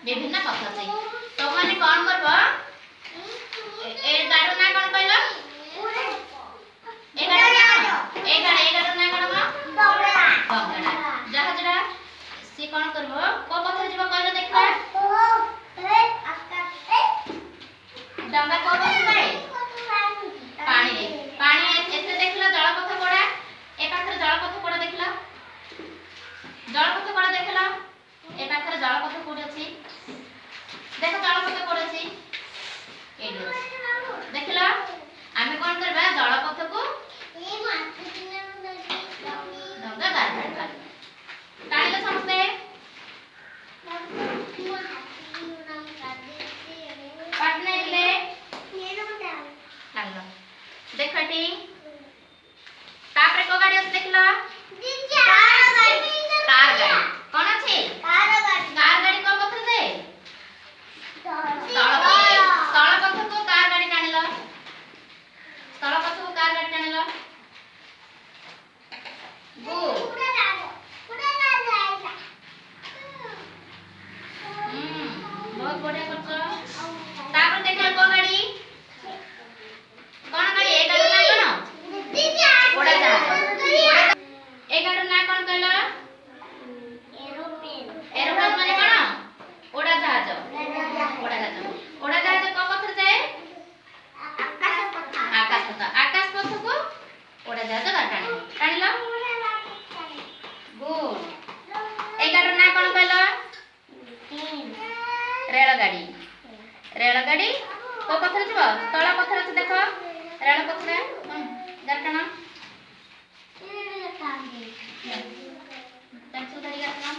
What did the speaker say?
विभिन्न पथ अछि तो माने कोन करबो ए गाडो ना कोन कहलो ए गाडो ना कोन डंगरा जहाजरा से कोन करबो को पथ जीव कहलो देखबा डंगा को पथ जाए पानी एते देखला जलपथ कोडा ए पाखरे जलपथ कोडा देखला जलपथ कोडा देखला ए पाखरे जलपथ कोड अछि देखो जलपथ कोड अछि एडो देखला आमे कोन करबा जलपथ को ए माथि डंगा गाड़ काढले समझते पटने ले लागलो देखटी तापरे को गाड़ी अछि देखला कार गाड़ी कोन अछि कार गाड़ी को पथर दे स्थल पथ को कार गाड़ी टाणिलो स्थल पथ को कार गाड़ी टाणिलो गो बहुत बढ़िया करछो तापर देखला को गाड़ी कोन गाड़ी ए गाड़ी ना कोन ओडा जहाज ए गाड़ी ना कोन कहलो एरोप्लेन माने कोन ओडा जहाज को पथर जाए आकाश पथ को ओडा जहाज गाड़ी टाणिलो गुड ए गाड़ी ना कोन कहलो रेलगाड़ी को पथर जीव तळ पथर अछि देखो रेल पथरे जरटना पेंसिल धरि गरटना